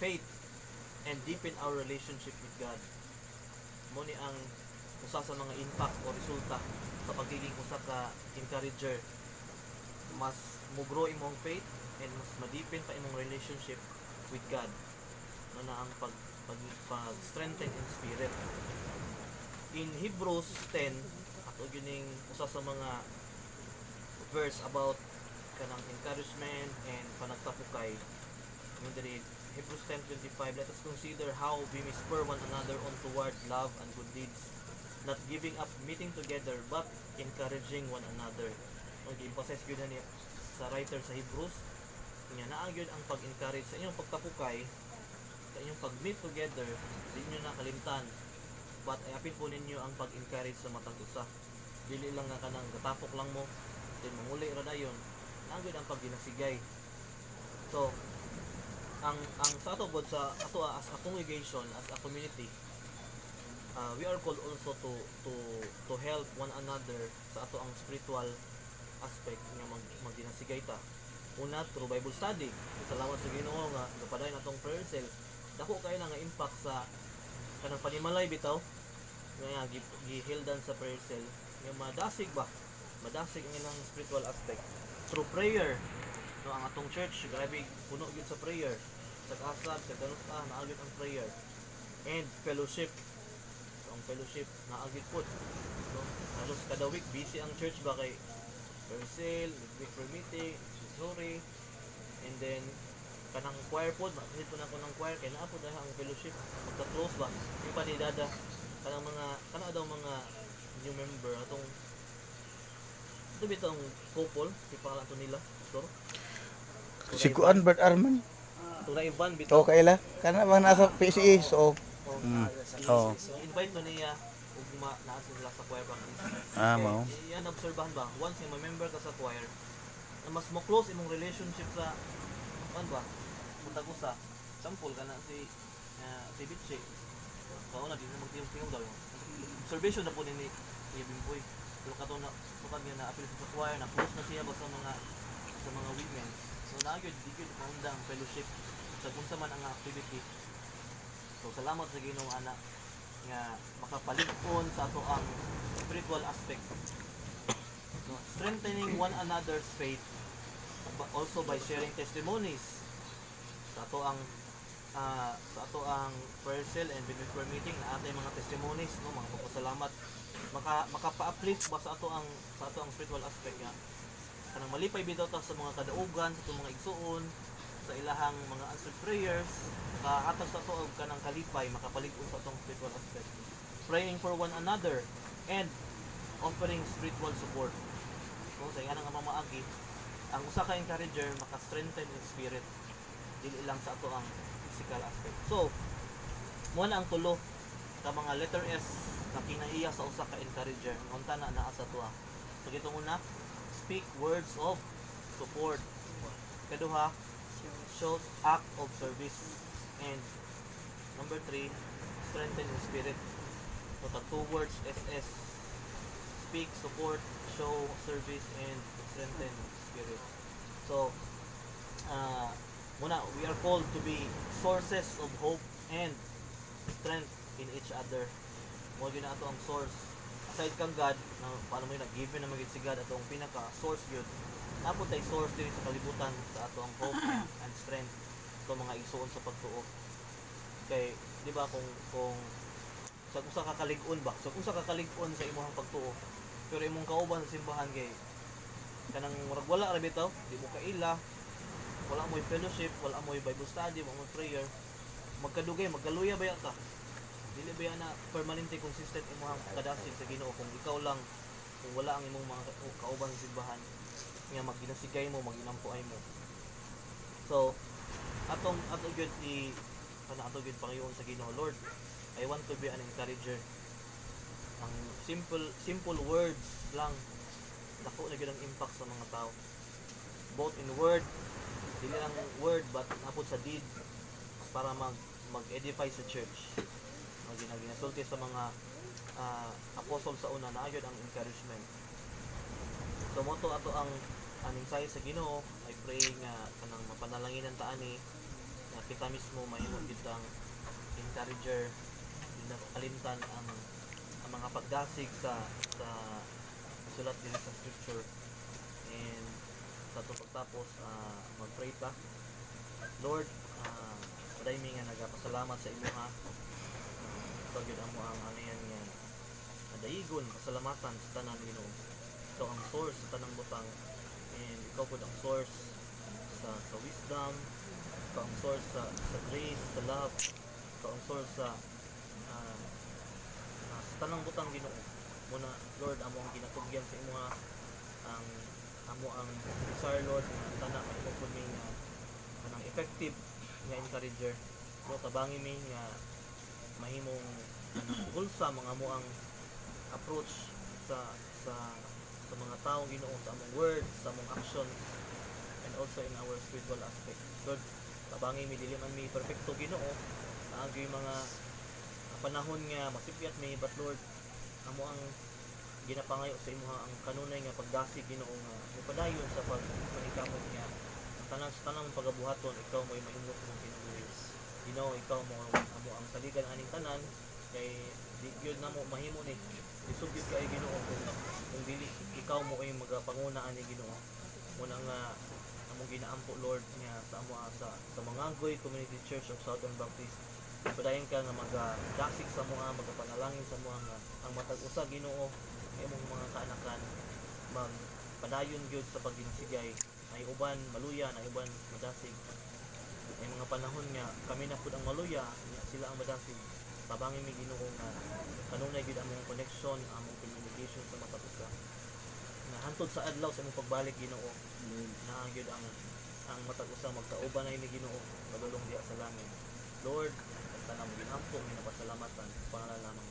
faith and deepen our relationship with God. Mo ni ang usa sa mga impact o resulta sa pagiging usa ka encourager. Mas mo-grow imong faith and mas ma-deepen pa imong relationship with God. Ano na ang pag-strengthen in spirit. In Hebrews 10, ato gining usa sa mga verse about kanang encouragement and panagtapukay. Hebrews 10:25, let us consider how we may spur one another on toward love and good deeds, not giving up meeting together, but encouraging one another. Okay, emphasize yun na sa writer sa Hebrews, niya naagyod ang pag-encourage sa inyong pagtapukay, sa inyong pag-meet together, hindi nyo nakalimtan, but ayapin po ninyo ang pag-encourage sa matag usa. Dili lang nga kanang gatapok lang mo, then manguli ra dayon, naagyod ang pag-ginasigay. So, ang sa ato bod sa ato as a congregation, as a community, we are called also to help one another sa ato ang spiritual aspect nga magdinasigay ta. Una, through Bible study. Salamat sa Ginoo nga gapaday natong prayer cell. Dako kayo na nga impact sa kanang panimalay bitaw nga gihildan sa prayer cell. Nga madasig ang ilang spiritual aspect through prayer. No, ang atong church grabe puno gyud sa prayer. Sa kasab, sa ganusa, naagit ang prayer. And fellowship. So, ang fellowship, naagit po. No? Halos kada week, busy ang church ba kay prayer sale, week prayer meeting, sorry. And then, kanang choir po, makinit po na ako ng choir, kaya naapod na ang fellowship. Magka-close ba? Yung panidada, kanang daw mga new member, atong ito ba itong couple, si pangalan ito nila, pastor? Si Kuan Bert Arman. Itong na Ivan, bitaw. Okay la. Kana ba nasa PCE, so. Invite mo niya, ugma naa sila sa choir practice. Mao. Yan obserbahan ba? Once yung member ka sa choir, na mas mo close imong relationship sa ano ba? Muntag usa. Sample kana si Bichi. So na di mo magtiyong daw. Observation na po ni Bimboy. Pero kato na sukad niya na apil sa choir, na close na siya ba sa mga women. So naagyo digid paunda ang fellowship sa kung sa man ang activity. So salamat sa Ginoo anak nga makapalig-on sa ato ang spiritual aspect. No, strengthening one another's faith, but also by sharing testimonies. Sa ato ang prayer cell and prayer meeting na atay mga testimonies, no, mga pagpasalamat, makapa-uplift ba sa ato ang spiritual aspect nga. Kanang malipay bitaw ta sa mga kadaugan, sa itong mga igsuon, sa ilahang mga answered prayers, hatag sa ito kanang kalipay, makapalig-on sa itong spiritual aspect. Praying for one another and offering spiritual support. So, sa nga nga mamaagi, ang usa ka encourager maka-strengthen in spirit, dili lang sa ato ang physical aspect. So, mo na ang tulo ka mga letter S na kinaiya sa usa ka encourager. Unta na naa sa tuwa. So, dito muna, speak words of support. Kaduha, shows act of service. And number 3, strengthen in spirit. So the 2 words SS, speak, support, show, service, and strengthen in spirit. So muna, we are called to be sources of hope and strength in each other. Mo gyud na ato ang source. Aside kang God, na paano mo yun, nag-given na magiging si God, atong pinaka-source yun. Napod tayo source din sa kalibutan sa atong hope and strength. Ito mga isuon sa pagtuo. Kay, di ba, kung sa usa ka kalig-on ba? So, usa ka kalig-on sa imong pagtuo, pero imong kauban sa simbahan kay kanang murag wala ra bitaw, di mo kaila, wala mo'y fellowship, wala mo'y Bible study, wala mo'y prayer, magkadugay, magkaluya ba ka? Dili ba na permanente consistent imong kadasig sa Ginoo kung ikaw lang, kung wala ang imong mga kauban sa simbahan nga maginasigay mo, maginampuay mo. So ato gyud ato gyud pangayoon sa Ginoo, Lord, I want to be an encourager. Ang simple words lang dako na gyud ang impact sa mga tao, both in word, dili lang word, but napod sa deed, para mag-edify sa church. Ginasulti sa mga apostol sa una na ayod ang encouragement. So mo to ato ang mensahe sa Ginoo. I pray nga kanang mapanalanginan ta ani nga kita mismo mahimong kitang encourager, di na kalimtan ang mga pagdasig sa sulat din sa scripture. And sa ito pagtapos, mag-pray ta. Lord, padaymi nga nagapasalamat sa imo ha. Pagod mo ang anayan nga daigon, pasalamatan sa tanan Ginoo. Ikaw ang source sa tanang butang, and ikaw po ang source sa wisdom, ikaw ang source sa grace, sa love, ikaw ang source sa tanang butang Ginoo. Muna Lord, amo ang ginatugyan sa imo ha, ang amo ang desire Lord nga tanan imo pud mi nga kanang effective nga encourager. So tabangi mi nga mahimong ulsa mga mo ang approach sa mga taong Ginoo, sa among words, sa among actions, and also in our spiritual aspect. Lord, tabangi mi dili man mi perfecto Ginoo, naagi mga panahon nga masipyat mi, but Lord, amo ang ginapangayo sa imo ang kanunay nga pagdasig Ginoo nga mupadayon sa pagmanikamot nga ang tanang pagabuhaton ikaw mo'y maimot mong kinabuhi. Ginoo, ikaw mo amo ang saligan aning tanan, kay di gyud namo mahimo ni isugyod kay Ginoo kung dili ikaw mo ay magapanguna ani Ginoo. Muna nga among ginaampo Lord nga sa amo sa Mangagoy Community Church of Southern Baptist, padayon ka nga magdasig sa mga magapanalangin sa mga nga ang matag usa Ginoo imong mga kaanakan magpadayon gyud sa pagginsigay. Ay uban maluya, na uban madasig. Ay mga panahon nga kami na pud ang maluya, sila ang madasig. Tabangin mi Ginoo nga kanunay gyud among connection, among communication sa matag usa. Na hantod sa adlaw sa imong pagbalik Ginoo, na gyud ang matag usa magkauban ay ni Ginoo padulong diha sa langit. Lord, ang tanang ginampo, ginapasalamatan, pangalan lamang